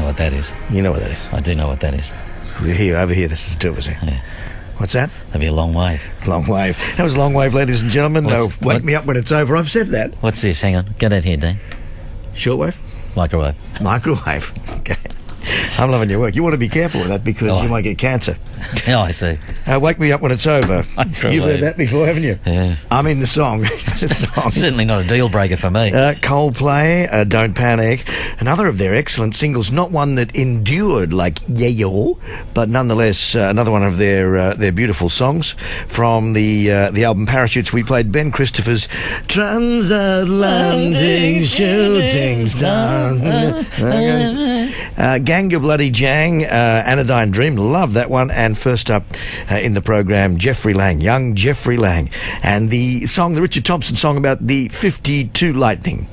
what that is. You know what that is. I do know what that is. Over here, this is two of us here. Yeah. What's that? That'd be a long wave. Long wave. That was a long wave, ladies and gentlemen. Wake me up when it's over. I've said that. What's this? Hang on. Get out here, Dean. Shortwave? Microwave. Microwave. Okay. I'm loving your work. You want to be careful with that because you might get cancer. Oh, I see. Wake me up when it's over. Microwave. You've heard that before, haven't you? Yeah. I mean the song. Certainly not a deal breaker for me. Coldplay, Don't Panic. Another of their excellent singles. Not one that endured like Yayo, but nonetheless another one of their beautiful songs. From the album Parachutes, we played Ben Christopher's Transatlantic Shooting Star. Ganga Bloody Jang, Anodyne Dream, love that one. And first up in the program, Jeffrey Lang, young Jeffrey Lang, and the song, the Richard Thompson song about the 52 Lightning.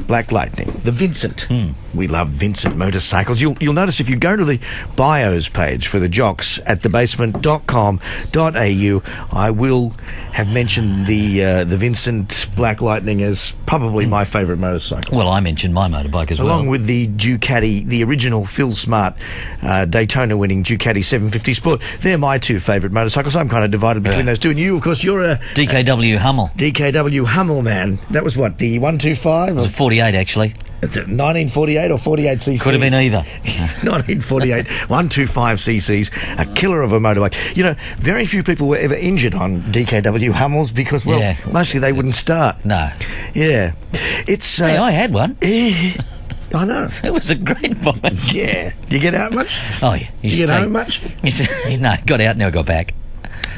Black Lightning, the Vincent. We love Vincent motorcycles. You'll notice if you go to the bios page for the jocks at thebasement.com.au, I will have mentioned the Vincent Black Lightning as probably my favourite motorcycle. Well, I mentioned my motorbike as well. Along with the Ducati, the original Phil Smart Daytona-winning Ducati 750 Sport. They're my two favourite motorcycles. I'm kind of divided between those two. And you, of course, you're a... DKW Hummel. DKW Hummel, man. That was what, the 125? It was a 48, actually. Is it 1948 or 48 cc's? Could have been either. 1948, 125 cc's, a killer of a motorbike. You know, very few people were ever injured on DKW Hummels because, well, mostly they wouldn't start. No. Yeah. It's... hey, I had one. I know. It was a great bike. Yeah. Did you get out much? Oh, yeah. Did you get home much? No, got out, never got back.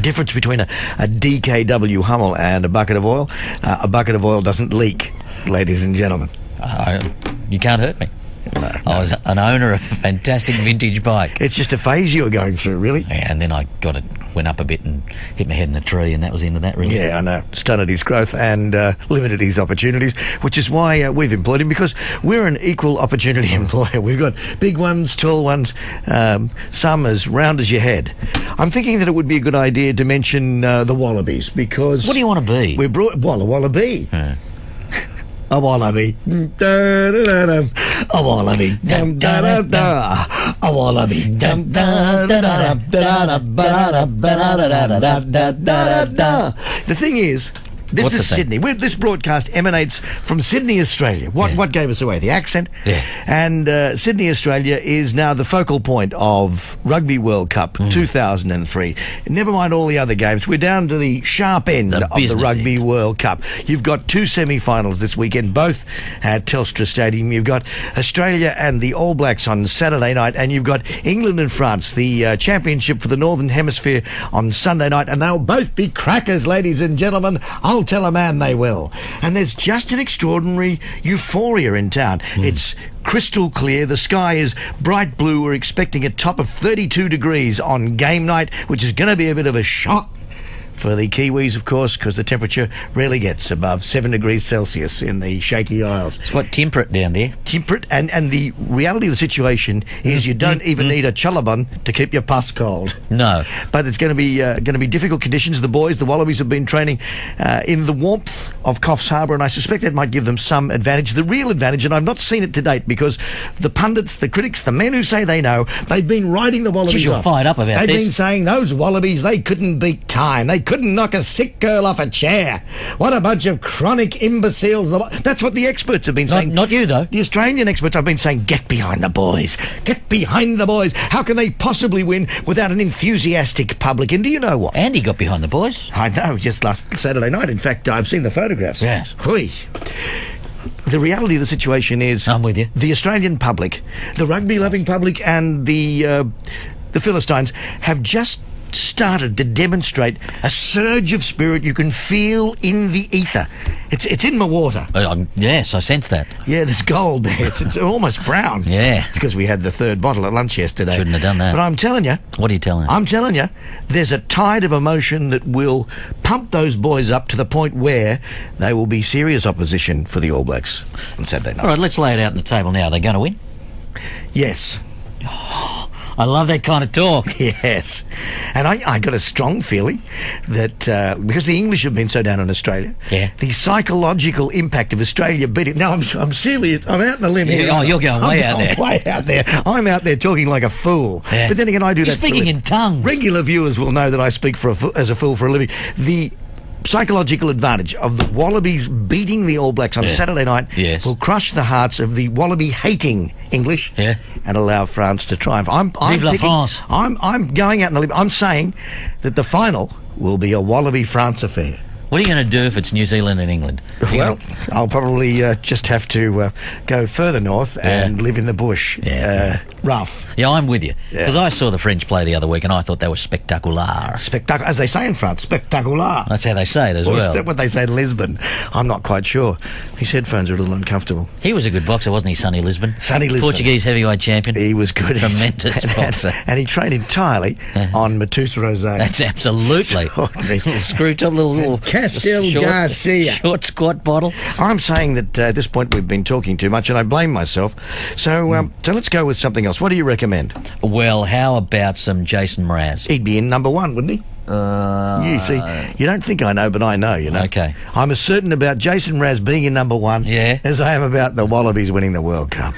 Difference between a DKW Hummel and a bucket of oil. A bucket of oil doesn't leak, ladies and gentlemen. You can't hurt me. No. I was an owner of a fantastic vintage bike. It's just a phase you were going through, really. Yeah, and then I went up a bit and hit my head in a tree, and that was the end of that, really. Yeah, I know. Stunted his growth and limited his opportunities, which is why we've employed him, because we're an equal opportunity employer. We've got big ones, tall ones, some as round as your head. I'm thinking that it would be a good idea to mention the Wallabies, because... What do you want to be? We brought... Well, a Wallaby. Yeah. A wallaby, a wallaby, a wallaby. The thing is, this is Sydney. This broadcast emanates from Sydney, Australia. What gave us away? The accent. Yeah. And Sydney, Australia is now the focal point of Rugby World Cup 2003. Never mind all the other games. We're down to the sharp end of the Rugby World Cup. You've got two semi-finals this weekend, both at Telstra Stadium. You've got Australia and the All Blacks on Saturday night, and you've got England and France, the championship for the Northern Hemisphere, on Sunday night, and they'll both be crackers, ladies and gentlemen. I'll tell a man they will. And there's just an extraordinary euphoria in town. It's crystal clear. The sky is bright blue. We're expecting a top of 32 degrees on game night, which is going to be a bit of a shock for the Kiwis, of course, because the temperature rarely gets above 7 degrees Celsius in the Shaky Isles. It's quite temperate down there. Temperate, and the reality of the situation is you don't even need a chulabun to keep your pus cold. No. But it's going to be difficult conditions. The Wallabies have been training in the warmth of Coffs Harbour, and I suspect that might give them some advantage. The real advantage, and I've not seen it to date, because the pundits, the critics, the men who say they know, they've been riding the Wallabies you're off. fired up about They've this. been saying those Wallabies, they couldn't beat time. They couldn't knock a sick girl off a chair. What a bunch of chronic imbeciles. That's what the experts have been saying. Not you, though. The Australian experts have been saying, get behind the boys. Get behind the boys. How can they possibly win without an enthusiastic public? And do you know what? Andy got behind the boys. I know, just last Saturday night. In fact, I've seen the photographs. Yes. Hui. The reality of the situation is... I'm with you. The Australian public, the rugby-loving public, and the Philistines have just started to demonstrate a surge of spirit you can feel in the ether. It's in my water. Yes, I sense that. Yeah, there's gold there. It's almost brown. Yeah. It's because we had the third bottle at lunch yesterday. Shouldn't have done that. But I'm telling you... What are you telling me? I'm telling you, there's a tide of emotion that will pump those boys up to the point where they will be serious opposition for the All Blacks on Saturday night. All right, let's lay it out on the table now. Are they going to win? Yes. I love that kind of talk. Yes. And I got a strong feeling that because the English have been so down on Australia, the psychological impact of Australia beating... Now, I'm serious. I'm out in a limb here. Oh, you're going way out there. Way out there. I'm out there talking like a fool. Yeah. But then again, I do You're that... speaking in tongues. Regular viewers will know that I speak as a fool for a living. The psychological advantage of the Wallabies beating the All Blacks on Saturday night will crush the hearts of the Wallaby-hating English and allow France to triumph. Vive la France. I'm going out on a limb. I'm saying that the final will be a Wallaby-France affair. What are you going to do if it's New Zealand and England? Well, I'll probably just have to go further north and live in the bush. Rough. Yeah, I'm with you. Because I saw the French play the other week and I thought they were spectacular. As they say in France, spectacular. That's how they say it as well. Is that what they say in Lisbon? I'm not quite sure. His headphones are a little uncomfortable. He was a good boxer, wasn't he, Sonny Lisbon? Sonny Lisbon. Portuguese heavyweight champion. He was good. Tremendous boxer. And he trained entirely on Matus Rosé. That's absolutely. Little screw top, little Castel Garcia. Short squat bottle. I'm saying that at this point we've been talking too much and I blame myself. So let's go with something else. What do you recommend? Well, how about some Jason Mraz? He'd be in number one, wouldn't he? You see, you don't think I know, but I know, you know. Okay. I'm as certain about Jason Mraz being in number one as I am about the Wallabies winning the World Cup.